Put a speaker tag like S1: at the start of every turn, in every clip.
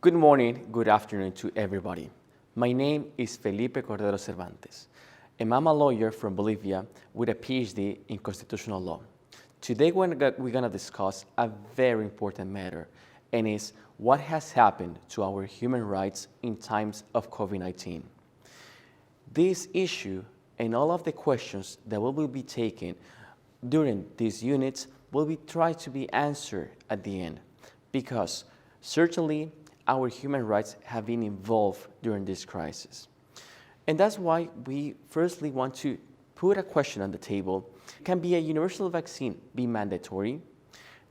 S1: Good morning, good afternoon to everybody. My name is Felipe Cordero Cervantes, and I'm a lawyer from Bolivia with a PhD in constitutional law. Today we're going to discuss a very important matter, and is what has happened to our human rights in times of COVID-19. This issue and all of the questions that we will be taking during these units will be tried to be answered at the end, because certainly our human rights have been involved during this crisis. And that's why we firstly want to put a question on the table. Can be a universal vaccine be mandatory?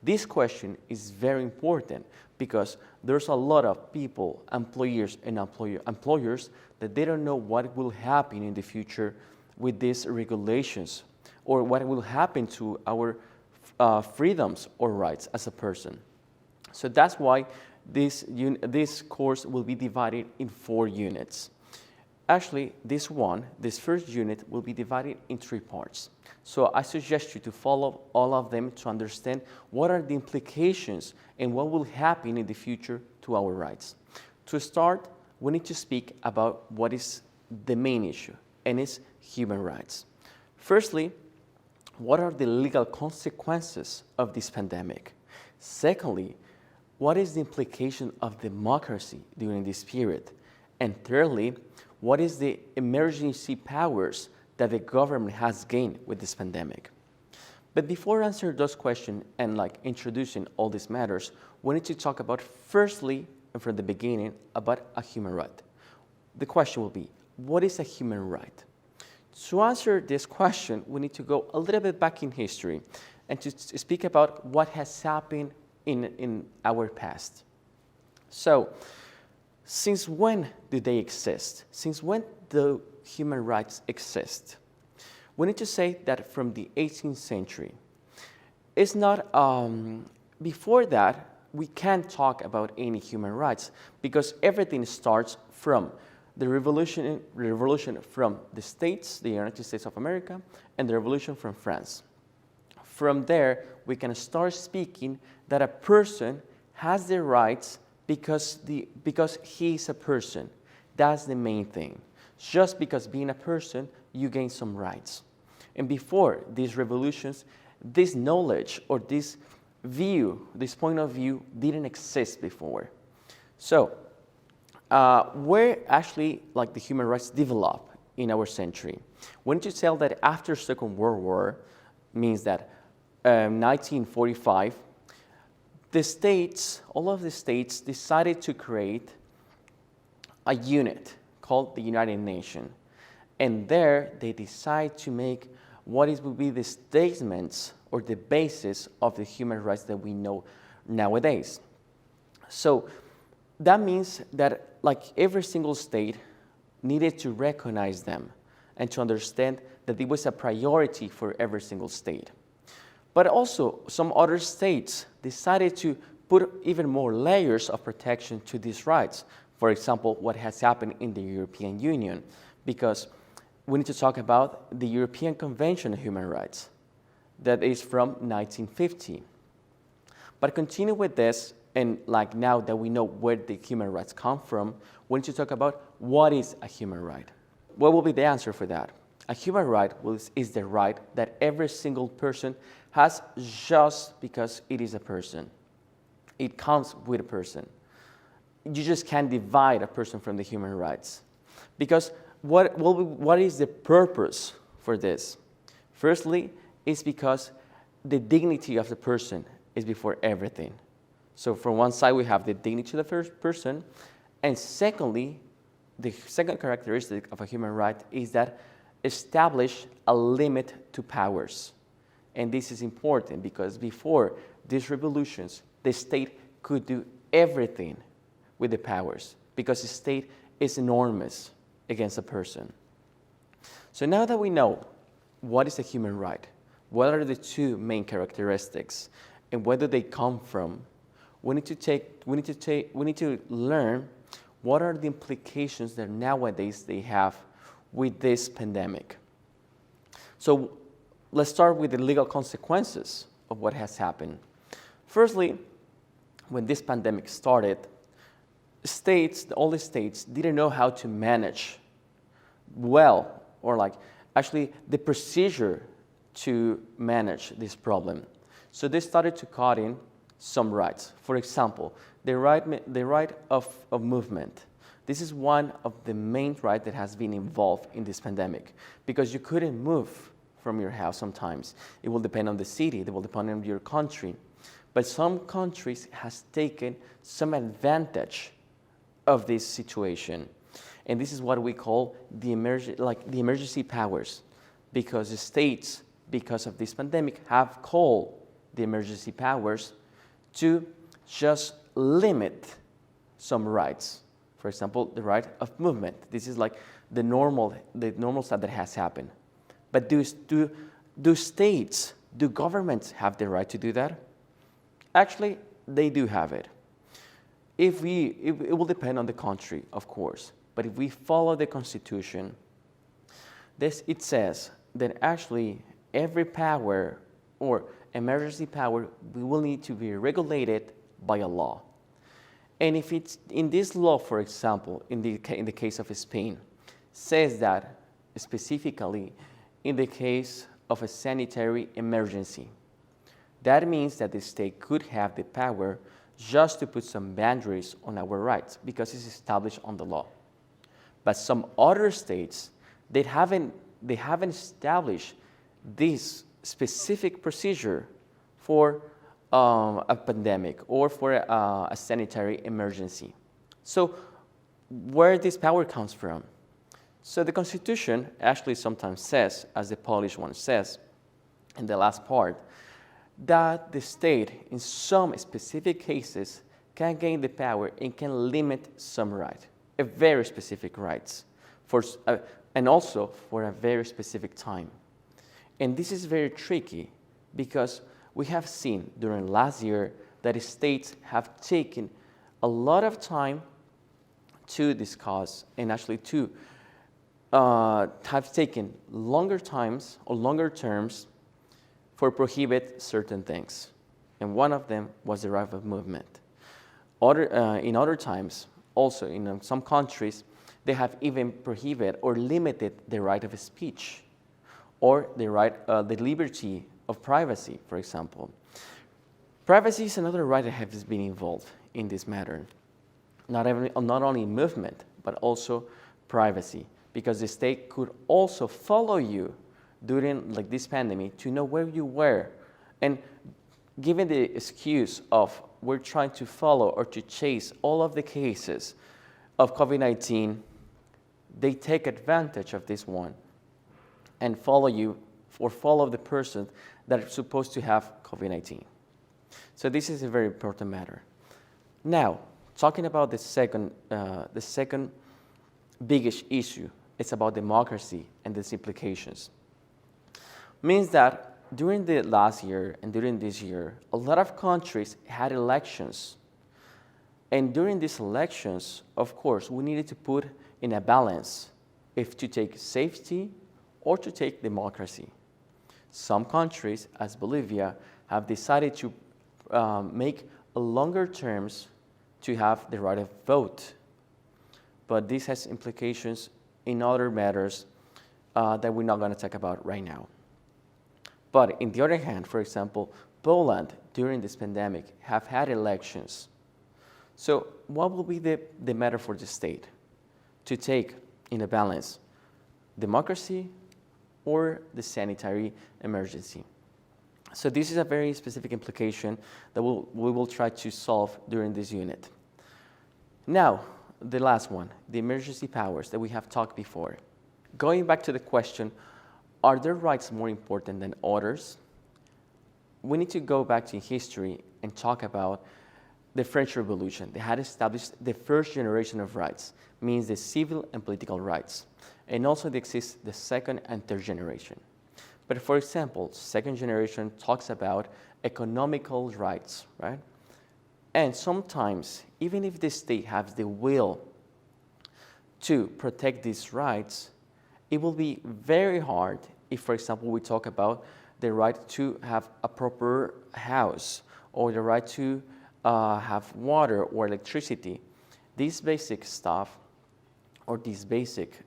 S1: This question is very important because there's a lot of people, employers and employers, that they don't know what will happen in the future with these regulations, or what will happen to our freedoms or rights as a person. So that's why this course will be divided in 4 units. Actually, this first unit will be divided in 3 parts. So I suggest you to follow all of them to understand what are the implications and what will happen in the future to our rights. To start, we need to speak about what is the main issue, and it's human rights. Firstly, what are the legal consequences of this pandemic? Secondly, what is the implication of democracy during this period? And thirdly, what is the emergency powers that the government has gained with this pandemic? But before answering those questions and introducing all these matters, we need to talk about firstly and from the beginning about a human right. The question will be, what is a human right? To answer this question, we need to go a little bit back in history and to speak about what has happened in our past. So, since when do they exist? Since when do human rights exist? We need to say that from the 18th century. It's not, before that, we can't talk about any human rights because everything starts from the revolution from the States, the United States of America, and the revolution from France. From there, we can start speaking that a person has the rights because he is a person. That's the main thing. Just because being a person, you gain some rights. And before these revolutions, this knowledge or this view, this point of view didn't exist before. So, where actually the human rights develop in our century? We need to tell that after Second World War, means that 1945, all of the states decided to create a unit called the United Nations. And there they decide to make what will be the statements or the basis of the human rights that we know nowadays. So that means that every single state needed to recognize them and to understand that it was a priority for every single state. But also, some other states decided to put even more layers of protection to these rights. For example, what has happened in the European Union, because we need to talk about the European Convention of Human Rights, that is from 1950. But continue with this, and now that we know where the human rights come from, we need to talk about what is a human right. What will be the answer for that? A human right is the right that every single person has just because it is a person. It comes with a person. You just can't divide a person from the human rights. Because what is the purpose for this? Firstly, it's because the dignity of the person is before everything. So from one side, we have the dignity of the first person. And secondly, the second characteristic of a human right is that establish a limit to powers. And this is important because before these revolutions, the state could do everything with the powers because the state is enormous against a person. So now that we know what is a human right, what are the 2 main characteristics, and where do they come from, we need to learn what are the implications that nowadays they have with this pandemic. So let's start with the legal consequences of what has happened. Firstly, when this pandemic started, all the states didn't know how to manage well, or like actually the procedure to manage this problem. So they started to cut in some rights. For example, the right of movement. This is one of the main rights that has been involved in this pandemic, because you couldn't move from your house sometimes. It will depend on the city, it will depend on your country. But some countries has taken some advantage of this situation. And this is what we call the emergency powers, because the states, because of this pandemic, have called the emergency powers to just limit some rights. For example, the right of movement. This is like the normal stuff that has happened. But do states, do governments have the right to do that? Actually, they do have it. It will depend on the country, of course. But if we follow the Constitution, it says that actually every power or emergency power will need to be regulated by a law. And if it's in this law, for example, in the case of Spain, says that specifically in the case of a sanitary emergency, that means that the state could have the power just to put some boundaries on our rights because it's established on the law. But some other states, they haven't established this specific procedure for a pandemic or for a sanitary emergency. So where this power comes from? So the Constitution actually sometimes says, as the Polish one says in the last part, that the state in some specific cases can gain the power and can limit some right, a very specific rights, and also for a very specific time. And this is very tricky because we have seen during last year that states have taken a lot of time to discuss and actually to have taken longer times or longer terms for prohibit certain things. And one of them was the right of movement. In other times, also in some countries, they have even prohibited or limited the right of speech or the liberty of privacy, for example. Privacy is another right that has been involved in this matter. Not only movement, but also privacy, because the state could also follow you during this pandemic to know where you were. And given the excuse of we're trying to follow or to chase all of the cases of COVID-19, they take advantage of this one and follow you or follow the person that is supposed to have COVID-19. So this is a very important matter. Now, talking about the second biggest issue, it's about democracy and its implications. Means that during the last year and during this year, a lot of countries had elections. And during these elections, of course, we needed to put in a balance if to take safety or to take democracy. Some countries, as Bolivia, have decided to make longer terms to have the right of vote. But this has implications in other matters that we're not going to talk about right now. But on the other hand, for example, Poland, during this pandemic, have had elections. So what will be the matter for the state to take in a balance, democracy or the sanitary emergency? So this is a very specific implication that we will try to solve during this unit. Now, the last one, the emergency powers that we have talked before. Going back to the question, are their rights more important than others? We need to go back to history and talk about the French Revolution. They had established the first generation of rights, means the civil and political rights. And also there exists the second and third generation. But for example, second generation talks about economical rights, right? And sometimes, even if the state has the will to protect these rights, it will be very hard if, for example, we talk about the right to have a proper house or the right to have water or electricity. These basic stuff or these basic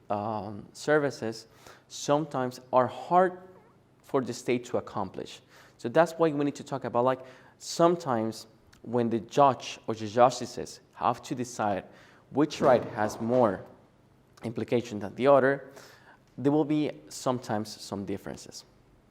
S1: services sometimes are hard for the state to accomplish. So that's why we need to talk about, like, sometimes when the judge or the justices have to decide which right has more implication than the other, there will be sometimes some differences.